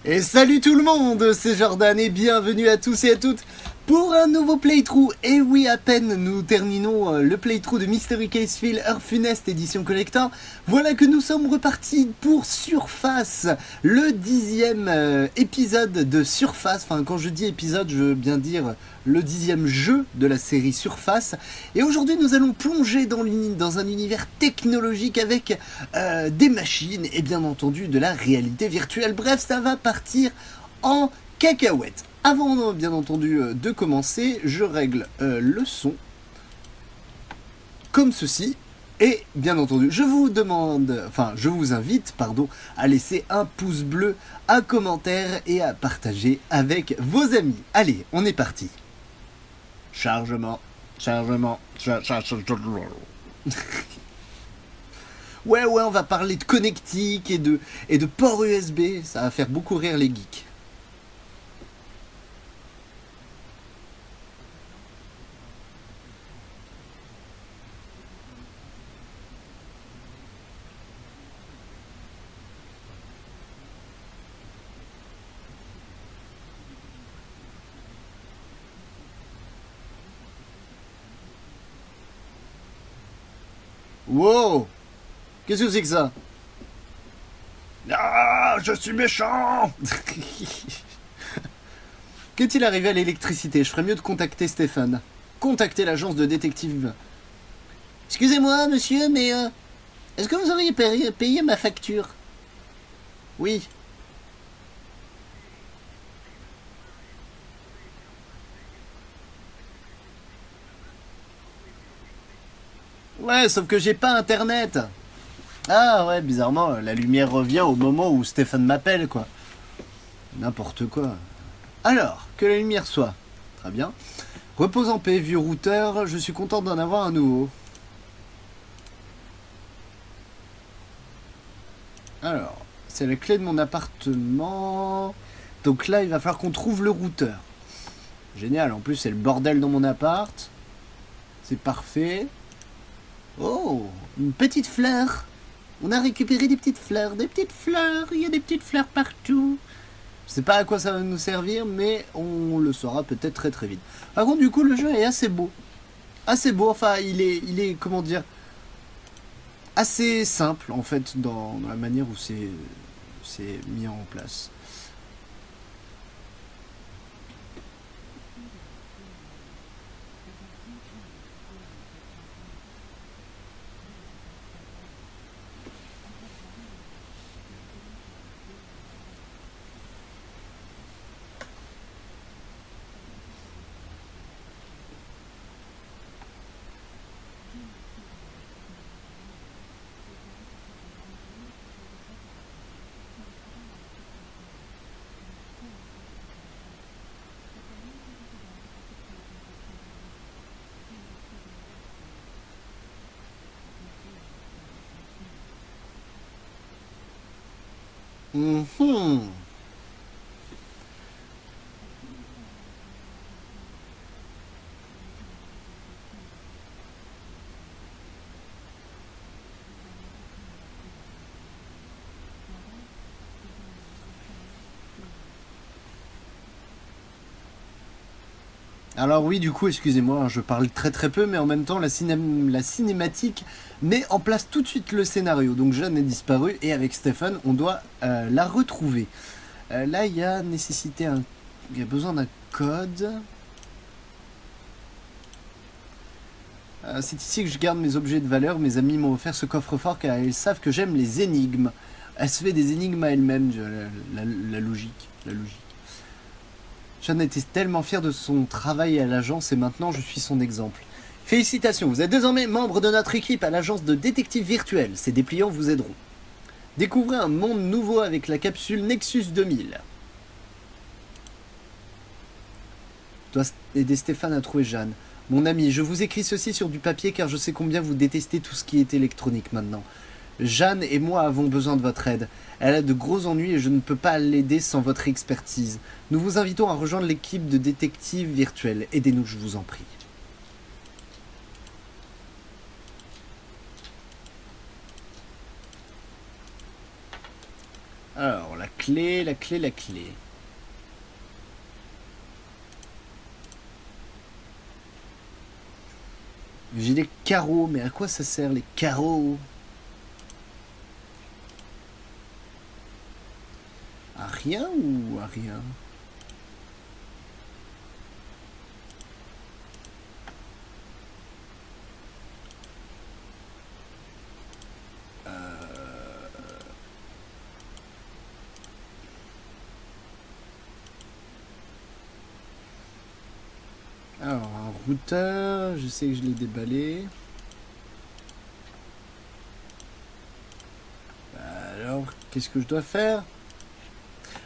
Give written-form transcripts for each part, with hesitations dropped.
Et salut tout le monde, c'est Jordan et bienvenue à tous et à toutes pour un nouveau playthrough. Et oui, à peine nous terminons le playthrough de Mystery Case Files Heure Funeste édition collector. Voilà que nous sommes repartis pour Surface, le 10e épisode de Surface. Enfin, quand je dis épisode, je veux bien dire le 10e jeu de la série Surface. Et aujourd'hui, nous allons plonger dans un univers technologique avec des machines et bien entendu de la réalité virtuelle. Bref, ça va partir en cacahuète. Avant bien entendu de commencer, je règle le son comme ceci. Et bien entendu, je vous invite, à laisser un pouce bleu, un commentaire et à partager avec vos amis. Allez, on est parti. Chargement. Ouais, on va parler de connectique et de port USB. Ça va faire beaucoup rire les geeks. Wow! Qu'est-ce que c'est que ça? Ah, je suis méchant! Qu'est-il arrivé à l'électricité? Je ferais mieux de contacter Stéphane. Contacter l'agence de détective. Excusez-moi, monsieur, mais est-ce que vous auriez payé ma facture? Oui. Ouais, sauf que j'ai pas internet. Ah ouais, bizarrement, la lumière revient au moment où Stéphane m'appelle, quoi. N'importe quoi. Alors, que la lumière soit. Très bien. Repose en paix, vieux routeur, je suis content d'en avoir un nouveau. Alors, c'est la clé de mon appartement. Donc là, il va falloir qu'on trouve le routeur. Génial, en plus c'est le bordel dans mon appart. C'est parfait. Oh, une petite fleur. On a récupéré des petites fleurs, il y a des petites fleurs partout. Je sais pas à quoi ça va nous servir, mais on le saura peut-être très très vite. Par contre, du coup, le jeu est assez beau. Assez beau, enfin, il est comment dire, assez simple, en fait, dans la manière où c'est mis en place. Mhm. Alors oui, du coup, excusez-moi, je parle très très peu, mais en même temps, la cinématique met en place tout de suite le scénario. Donc Jeanne est disparue, et avec Stephen, on doit la retrouver. Là, il y a il y a besoin d'un code. C'est ici que je garde mes objets de valeur. Mes amis m'ont offert ce coffre-fort car ils savent que j'aime les énigmes. Elle se fait des énigmes à elle-même, la logique. Jeanne était tellement fière de son travail à l'agence et maintenant je suis son exemple. Félicitations, vous êtes désormais membre de notre équipe à l'agence de détectives virtuels. Ces dépliants vous aideront. Découvrez un monde nouveau avec la capsule Nexus 2000. Dois aider Stéphane à trouver Jeanne. Mon ami, je vous écris ceci sur du papier car je sais combien vous détestez tout ce qui est électronique maintenant. Jeanne et moi avons besoin de votre aide. Elle a de gros ennuis et je ne peux pas l'aider sans votre expertise. Nous vous invitons à rejoindre l'équipe de détectives virtuels. Aidez-nous, je vous en prie. Alors, la clé, la clé, la clé. J'ai des carreaux, mais à quoi ça sert les carreaux? À rien ou à rien? Alors, un routeur, je sais que je l'ai déballé. Alors, qu'est-ce que je dois faire?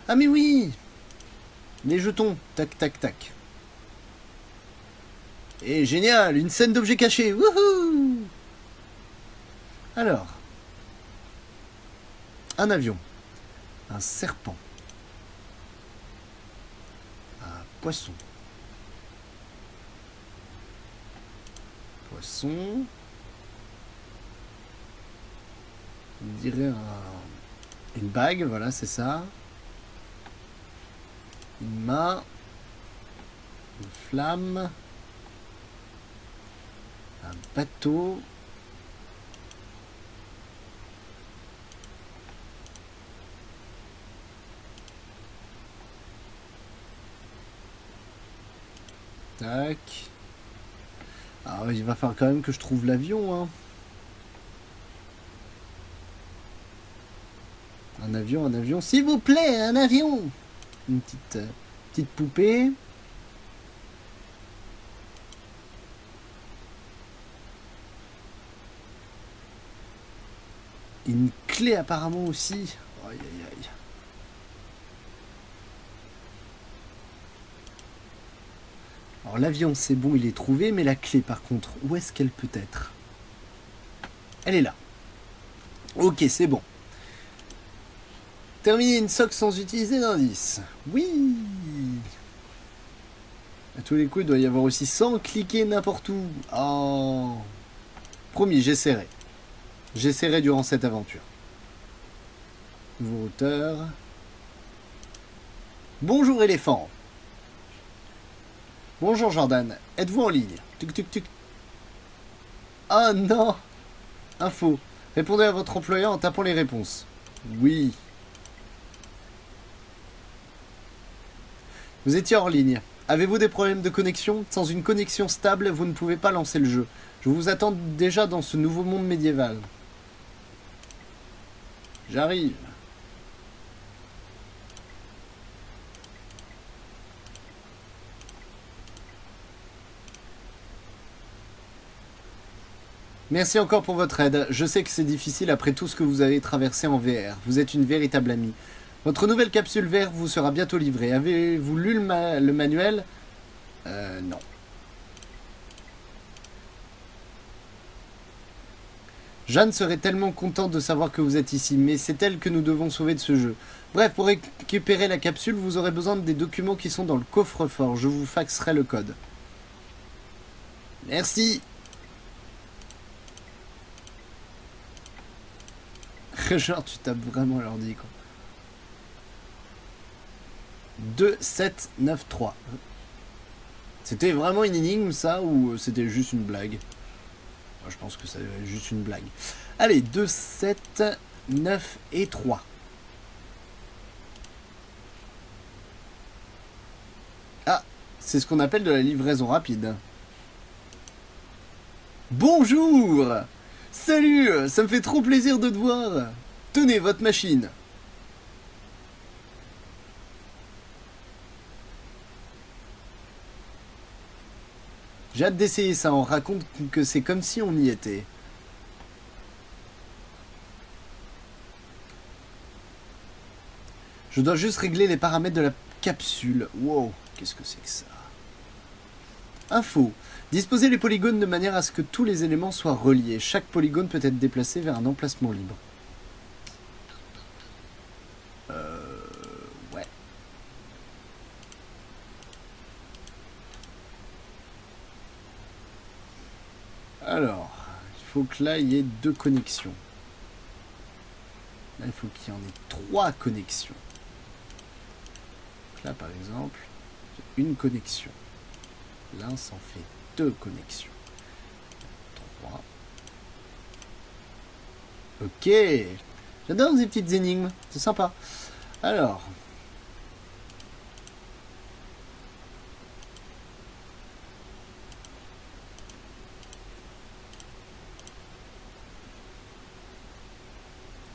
Ah mais oui! Les jetons, tac tac tac. Et génial, une scène d'objets cachés, wouhou! Alors, un avion, un serpent, un poisson, poisson, on dirait une bague, voilà, c'est ça. Une main, une flamme, un bateau. Tac. Alors il va falloir quand même que je trouve l'avion, hein. Un avion, s'il vous plaît, un avion. Une petite poupée. Une clé apparemment aussi. Aïe aïe aïe. Alors l'avion c'est bon, il est trouvé, mais la clé par contre, où est-ce qu'elle peut être? Elle est là. Ok, c'est bon. Terminer une socle sans utiliser d'indice. Oui. À tous les coups, il doit y avoir aussi sans cliquer n'importe où. Oh. Promis, j'essaierai. J'essaierai durant cette aventure. Nouveau routeur. Bonjour éléphant. Bonjour Jordan. Êtes-vous en ligne? Tuc tuc tuc. Ah non. Info. Répondez à votre employeur en tapant les réponses. Oui. Vous étiez hors ligne. Avez-vous des problèmes de connexion? Sans une connexion stable, vous ne pouvez pas lancer le jeu. Je vous attends déjà dans ce nouveau monde médiéval. J'arrive. Merci encore pour votre aide. Je sais que c'est difficile après tout ce que vous avez traversé en VR. Vous êtes une véritable amie. Votre nouvelle capsule VR vous sera bientôt livrée. Avez-vous lu le manuel? Non. Jeanne serait tellement contente de savoir que vous êtes ici, mais c'est elle que nous devons sauver de ce jeu. Bref, pour récupérer la capsule, vous aurez besoin des documents qui sont dans le coffre-fort. Je vous faxerai le code. Merci. Genre, tu tapes vraiment à l'ordi, quoi. 2, 7, 9, 3. C'était vraiment une énigme, ça, ou c'était juste une blague? Moi, je pense que c'est juste une blague. Allez, 2, 7, 9 et 3. Ah, c'est ce qu'on appelle de la livraison rapide. Bonjour! Salut! Ça me fait trop plaisir de te voir! Tenez, votre machine! J'ai hâte d'essayer ça, on raconte que c'est comme si on y était. Je dois juste régler les paramètres de la capsule. Wow, qu'est-ce que c'est que ça? Info. Disposez les polygones de manière à ce que tous les éléments soient reliés. Chaque polygone peut être déplacé vers un emplacement libre. Ouais. Alors, il faut que là, il y ait deux connexions. Là, il faut qu'il y en ait 3 connexions. Donc là, par exemple, j'ai une connexion. Là, ça en fait 2 connexions. 3. Ok. J'adore ces petites énigmes. C'est sympa. Alors.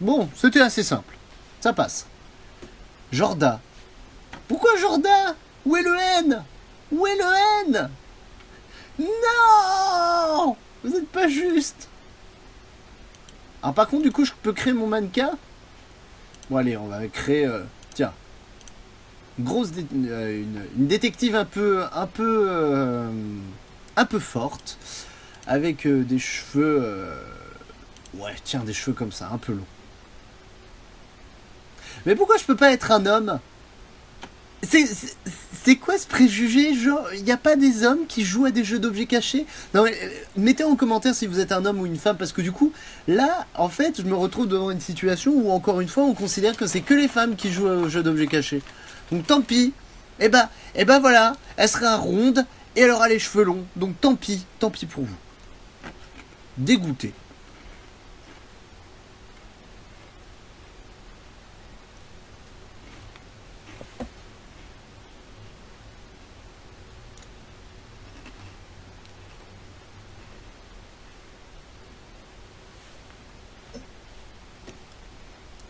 Bon, c'était assez simple. Ça passe. Jorda. Pourquoi Jorda? Où est le N? Où est le N? Non! Vous n'êtes pas juste. Alors par contre, du coup, je peux créer mon mannequin. Bon, allez, on va créer... tiens. Une détective un peu forte. Avec des cheveux... ouais, tiens, des cheveux comme ça, un peu longs. Mais pourquoi je peux pas être un homme? C'est quoi ce préjugé? Genre, il n'y a pas des hommes qui jouent à des jeux d'objets cachés? Non, mais, mettez en commentaire si vous êtes un homme ou une femme, parce que du coup, là, en fait, je me retrouve devant une situation où, encore une fois, on considère que c'est que les femmes qui jouent aux jeux d'objets cachés. Donc tant pis. Et bah voilà, elle sera ronde et elle aura les cheveux longs. Donc tant pis pour vous. Dégoûté.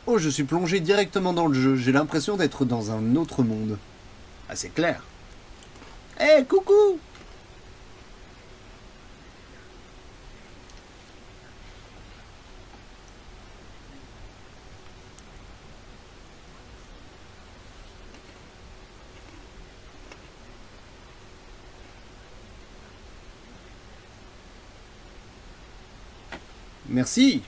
Oh, je suis plongé directement dans le jeu. J'ai l'impression d'être dans un autre monde. Ah, c'est clair. Eh, hey, coucou! Merci.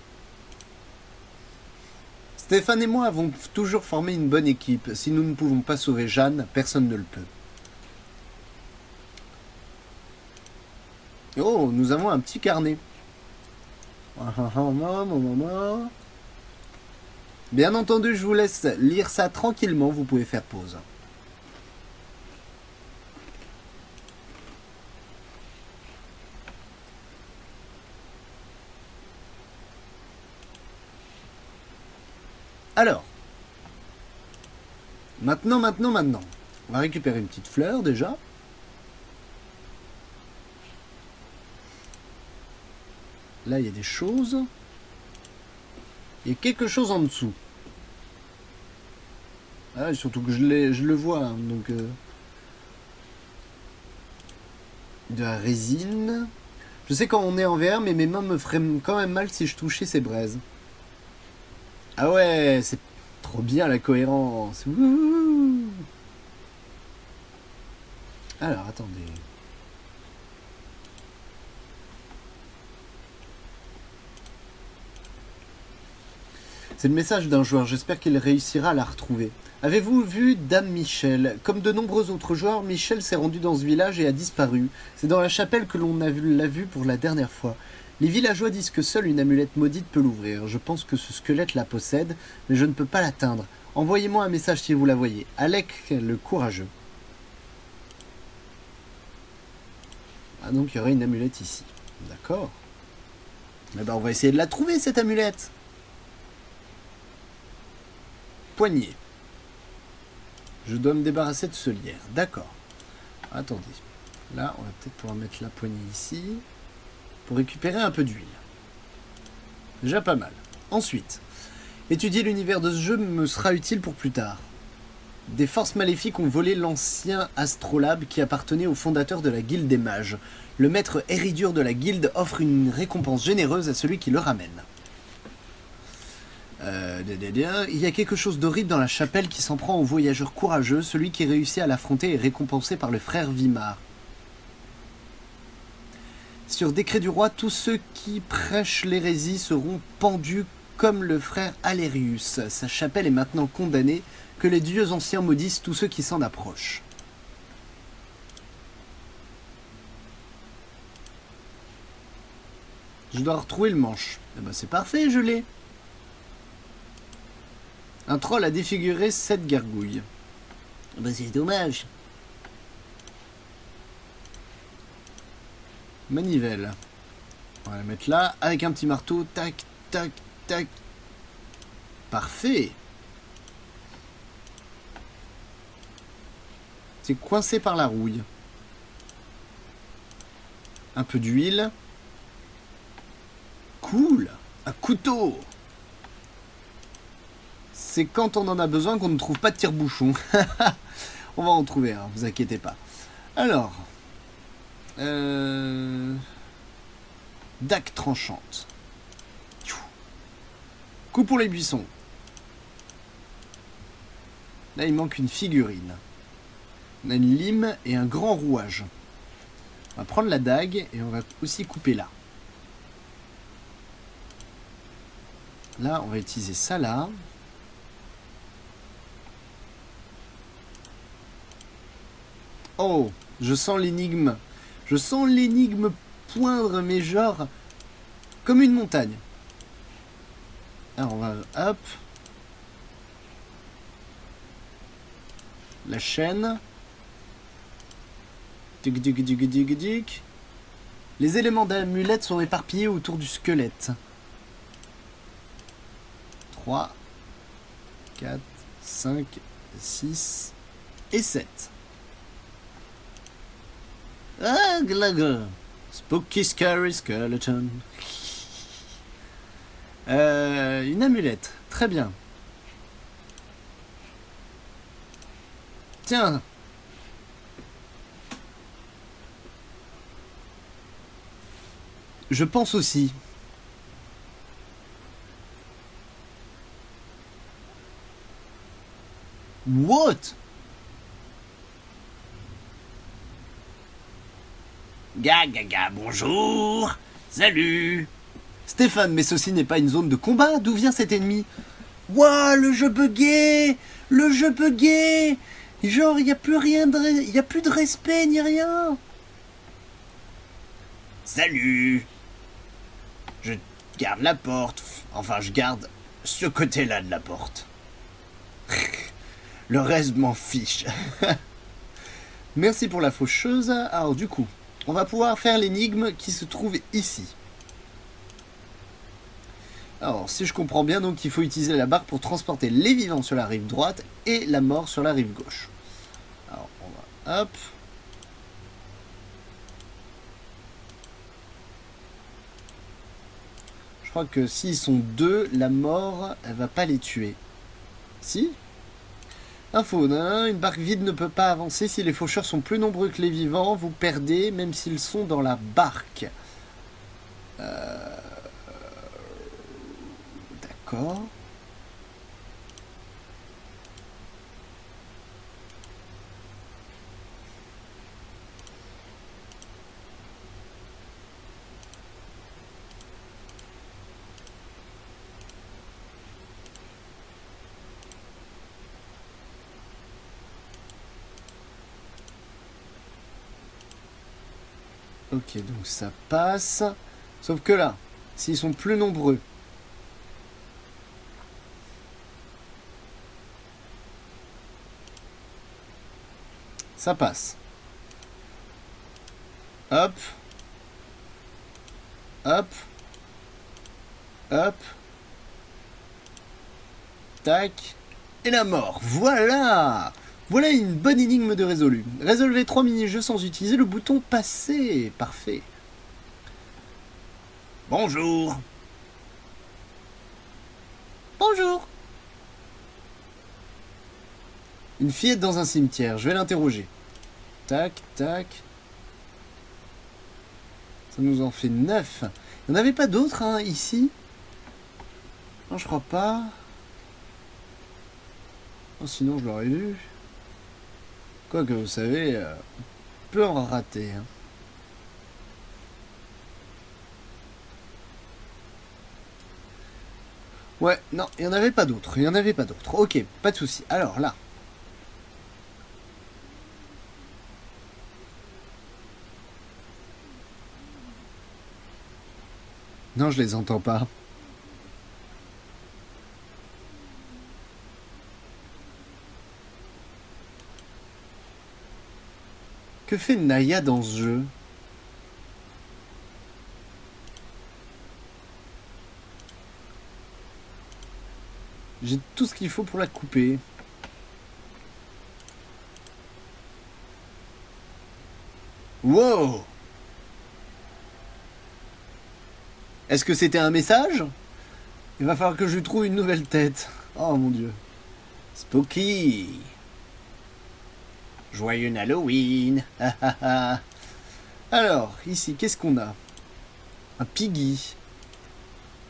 Stéphane et moi avons toujours formé une bonne équipe. Si nous ne pouvons pas sauver Jeanne, personne ne le peut. Oh, nous avons un petit carnet. Bien entendu, je vous laisse lire ça tranquillement. Vous pouvez faire pause. Alors, maintenant. On va récupérer une petite fleur déjà. Là, il y a des choses. Il y a quelque chose en dessous. Ah, surtout que je le vois. Hein, donc, de la résine. Je sais quand on est en VR, mais mes mains me feraient quand même mal si je touchais ces braises. Ah ouais, c'est trop bien la cohérence. Wouhou. Alors, attendez. C'est le message d'un joueur, j'espère qu'il réussira à la retrouver. Avez-vous vu Dame Michel? Comme de nombreux autres joueurs, Michel s'est rendu dans ce village et a disparu. C'est dans la chapelle que l'on l'a vu pour la dernière fois. Les villageois disent que seule une amulette maudite peut l'ouvrir. Je pense que ce squelette la possède, mais je ne peux pas l'atteindre. Envoyez-moi un message si vous la voyez. Alec le courageux. Ah donc il y aurait une amulette ici. D'accord. Eh ben on va essayer de la trouver cette amulette. Poignée. Je dois me débarrasser de ce lierre. D'accord. Attendez. Là, on va peut-être pouvoir mettre la poignée ici. Pour récupérer un peu d'huile. Déjà pas mal. Ensuite, étudier l'univers de ce jeu me sera utile pour plus tard. Des forces maléfiques ont volé l'ancien astrolabe qui appartenait au fondateur de la guilde des mages. Le maître Eridur de la guilde offre une récompense généreuse à celui qui le ramène. Il y a quelque chose d'horrible dans la chapelle qui s'en prend au voyageur courageux. Celui qui réussit à l'affronter est récompensé par le frère Vimar. Sur décret du roi, tous ceux qui prêchent l'hérésie seront pendus comme le frère Alérius. Sa chapelle est maintenant condamnée. Que les dieux anciens maudissent tous ceux qui s'en approchent. Je dois retrouver le manche. Eh ben c'est parfait, je l'ai. Un troll a défiguré cette gargouille. Bah c'est dommage. Manivelle. On va la mettre là, avec un petit marteau. Tac, tac, tac. Parfait. C'est coincé par la rouille. Un peu d'huile. Cool. Un couteau. C'est quand on en a besoin qu'on ne trouve pas de tire-bouchon. On va en trouver un, vous inquiétez pas. Alors. Dague tranchante. Coup pour les buissons. Là, il manque une figurine. On a une lime et un grand rouage. On va prendre la dague et on va aussi couper là. Là, on va utiliser ça là. Oh, je sens l'énigme. Je sens l'énigme poindre, mais genre comme une montagne. Alors on va, hop. La chaîne. Tic, tic, tic, tic, tic. Les éléments d'amulette sont éparpillés autour du squelette. 3, 4, 5, 6 et 7. Ah, glagre. Spooky Scary Skeleton. Une amulette. Très bien. Tiens. Je pense aussi. What? Gaga, bonjour. Salut. Stéphane, mais ceci n'est pas une zone de combat. D'où vient cet ennemi? Ouah, le jeu bugué. Le jeu bugué. Genre, il n'y a plus rien de... Il n'y a plus de respect ni rien. Salut. Je garde la porte. Enfin, je garde ce côté-là de la porte. Le reste m'en fiche. Merci pour la faucheuse. Alors du coup, on va pouvoir faire l'énigme qui se trouve ici. Alors, si je comprends bien, donc il faut utiliser la barre pour transporter les vivants sur la rive droite et la mort sur la rive gauche. Alors, on va... Hop. Je crois que s'ils sont deux, la mort, elle va pas les tuer. Si? Info, une barque vide ne peut pas avancer si les faucheurs sont plus nombreux que les vivants. Vous perdez même s'ils sont dans la barque. D'accord. Ok, donc ça passe. Sauf que là, s'ils sont plus nombreux. Ça passe. Hop. Hop. Hop. Tac. Et la mort. Voilà. Voilà une bonne énigme de résolu. Résolvez 3 mini-jeux sans utiliser le bouton passer. Parfait. Bonjour. Bonjour. Une fillette dans un cimetière. Je vais l'interroger. Tac, tac. Ça nous en fait 9. Il n'y en avait pas d'autres, hein, ici? Non, je crois pas. Oh, sinon, je l'aurais vu. Quoique, vous savez, on peut en rater. Hein. Ouais, non, il n'y en avait pas d'autres. Il n'y en avait pas d'autres. Ok, pas de souci. Alors là. Non, je les entends pas. Que fait Naya dans ce jeu? J'ai tout ce qu'il faut pour la couper. Wow! Est-ce que c'était un message? Il va falloir que je lui trouve une nouvelle tête. Oh mon dieu. Spooky. Joyeux Halloween. Alors, ici, qu'est-ce qu'on a? Un piggy.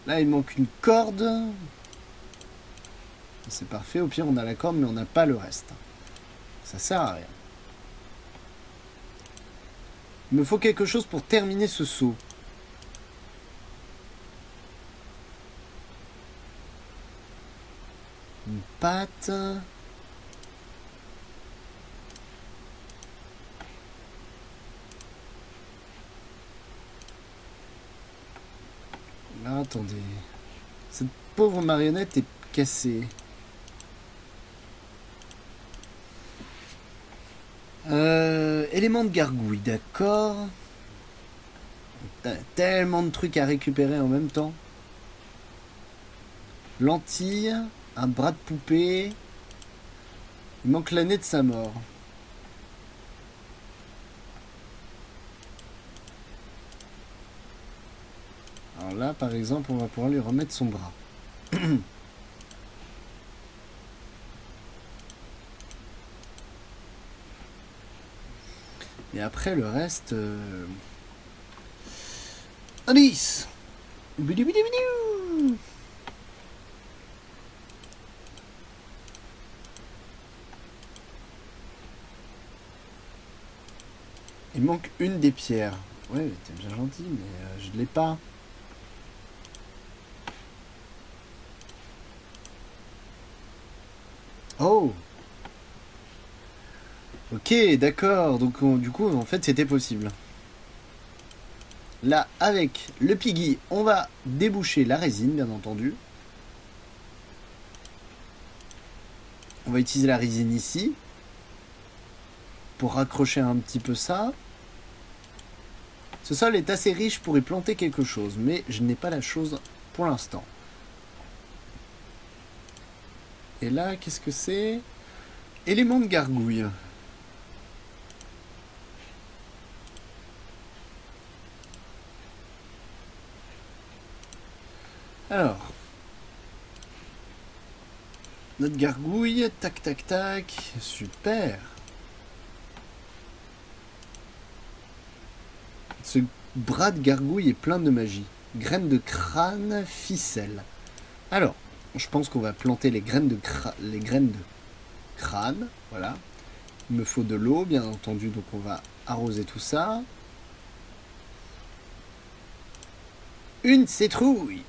Là, il manque une corde. C'est parfait. Au pire, on a la corde, mais on n'a pas le reste. Ça sert à rien. Il me faut quelque chose pour terminer ce saut. Une patte. Là, attendez. Cette pauvre marionnette est cassée. Élément de gargouille, d'accord. Tellement de trucs à récupérer en même temps. Lentilles, un bras de poupée. Il manque l'année de sa mort. Alors là, par exemple, on va pouvoir lui remettre son bras. Et après, le reste... Alice. Bidou bidou bidou. Il manque une des pierres. Ouais, t'es bien gentil, mais je ne l'ai pas. Oh! Ok, d'accord. Donc, du coup, en fait, c'était possible. Là, avec le piggy, on va déboucher la résine, bien entendu. On va utiliser la résine ici. Pour raccrocher un petit peu ça. Ce sol est assez riche pour y planter quelque chose, mais je n'ai pas la chose pour l'instant. Et là, qu'est-ce que c'est? Élément de gargouille. Alors. Notre gargouille, tac tac tac, super. Ce bras de gargouille est plein de magie. Graines de crâne, ficelle. Alors, je pense qu'on va planter les graines de crâne. Voilà. Il me faut de l'eau, bien entendu, donc on va arroser tout ça. Une citrouille.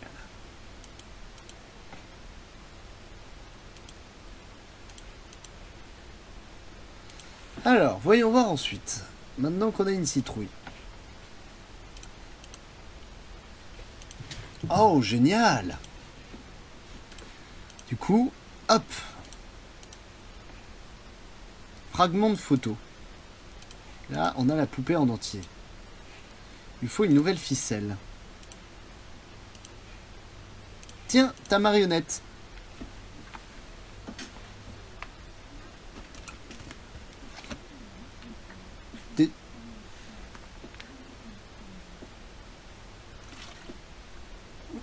Alors, voyons voir ensuite. Maintenant qu'on a une citrouille. Oh, génial! Du coup, hop! Fragment de photo. Là, on a la poupée en entier. Il faut une nouvelle ficelle. Tiens, ta marionnette.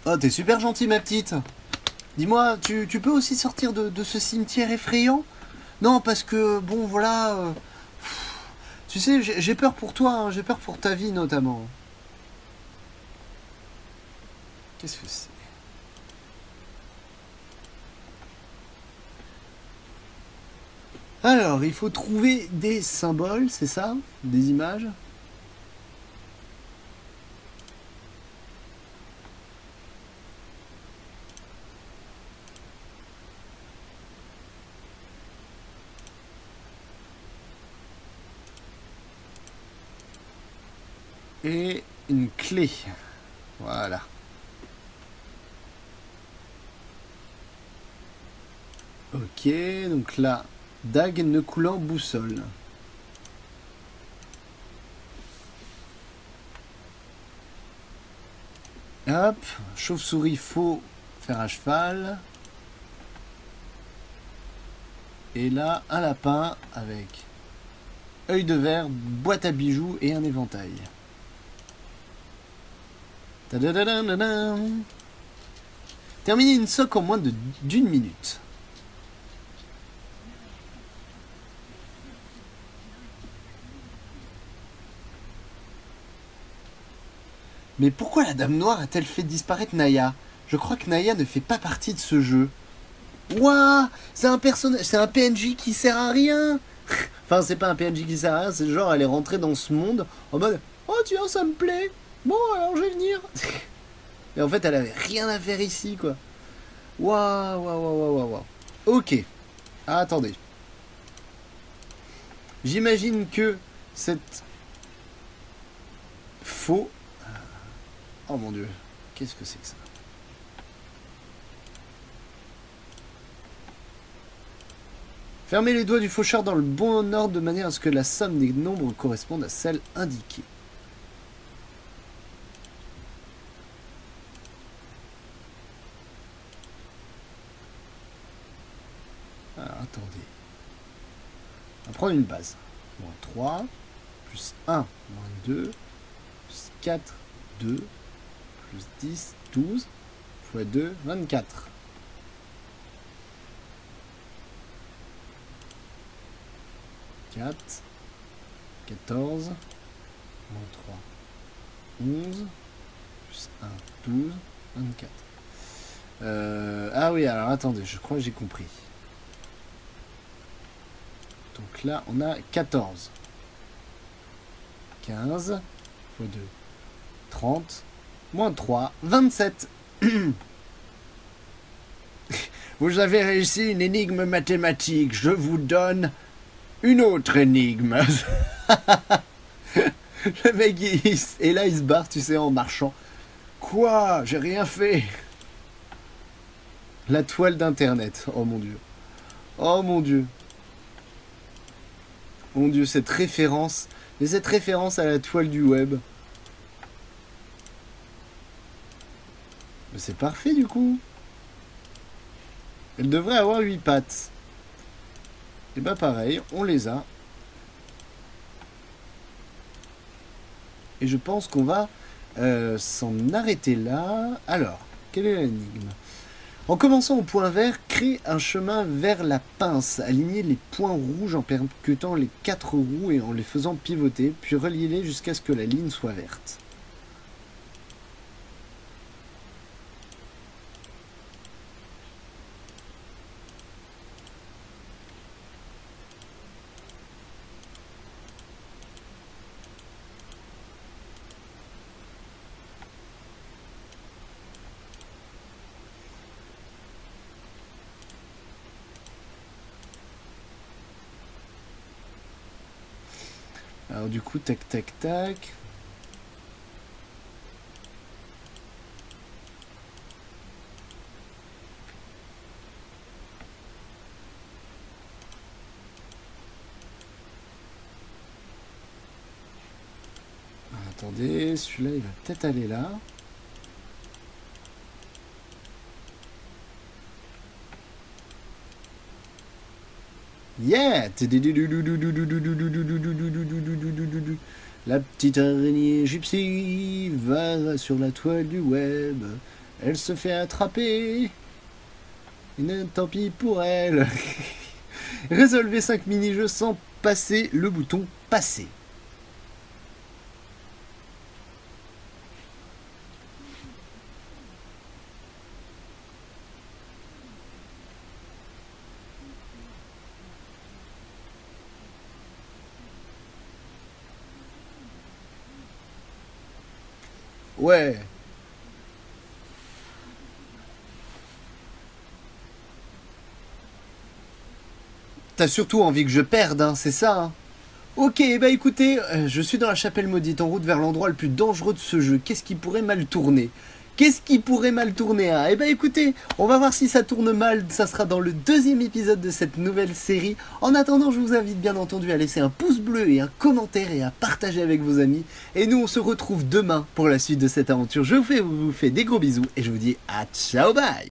Oh, t'es super gentille, ma petite. Dis-moi, tu peux aussi sortir de ce cimetière effrayant? Non, parce que, bon, voilà... tu sais, j'ai peur pour toi, hein, j'ai peur pour ta vie, notamment. Qu'est-ce que c'est? Alors, il faut trouver des symboles, c'est ça? Des images? Et une clé. Voilà. Ok, donc là, dague ne coulant boussole. Hop, chauve-souris, faux, fer à cheval. Et là, un lapin avec œil de verre, boîte à bijoux et un éventail. Tadadadadadam. Terminer une soque en moins d'une minute. Mais pourquoi la Dame Noire a-t-elle fait disparaître Naya? Je crois que Naya ne fait pas partie de ce jeu. Ouah, c'est un personnage, c'est un PNJ qui sert à rien. Enfin, c'est pas un PNJ qui sert à rien, c'est genre elle est rentrée dans ce monde en mode oh tiens, ça me plaît. Bon, alors je vais venir. Et en fait, elle avait rien à faire ici, quoi. Waouh, waouh, waouh, waouh, waouh. Ok. Ah, attendez. J'imagine que cette faux. Oh mon dieu, qu'est-ce que c'est que ça? Fermez les doigts du faucheur dans le bon ordre de manière à ce que la somme des nombres corresponde à celle indiquée. Alors, attendez. On va prendre une base. Moins 3, plus 1, moins 2, plus 4, 2, plus 10, 12, fois 2, 24. Quatre, 14, moins 3, 11, plus 1, 12, 24. Ah oui, alors attendez, je crois que j'ai compris. Donc là, on a 14. 15 fois 2, 30, moins 3, 27. Vous avez réussi une énigme mathématique. Je vous donne une autre énigme. Le mec, et là, il se barre, tu sais, en marchant. Quoi? J'ai rien fait. La toile d'internet. Oh mon dieu. Oh mon dieu. Mon dieu, cette référence. Mais cette référence à la toile du web. Mais c'est parfait du coup. Elle devrait avoir 8 pattes. Et bah pareil, on les a. Et je pense qu'on va s'en arrêter là. Alors, quelle est l'énigme? En commençant au point vert, crée un chemin vers la pince. Alignez les points rouges en percutant les 4 roues et en les faisant pivoter, puis reliez-les jusqu'à ce que la ligne soit verte. Alors du coup, tac, tac, tac. Attendez, celui-là, il va peut-être aller là. Yeah! La petite araignée gypsy va sur la toile du web. Elle se fait attraper. Et tant pis pour elle. Résolvez 5 mini-jeux sans passer le bouton passer. Ouais. T'as surtout envie que je perde, hein, c'est ça, hein. Ok, bah écoutez, je suis dans la chapelle maudite, en route vers l'endroit le plus dangereux de ce jeu. Qu'est-ce qui pourrait mal tourner? Qu'est-ce qui pourrait mal tourner, hein? Eh ben écoutez, on va voir si ça tourne mal, ça sera dans le deuxième épisode de cette nouvelle série. En attendant, je vous invite bien entendu à laisser un pouce bleu et un commentaire et à partager avec vos amis. Et nous, on se retrouve demain pour la suite de cette aventure. Je vous fais des gros bisous et je vous dis à ciao, bye!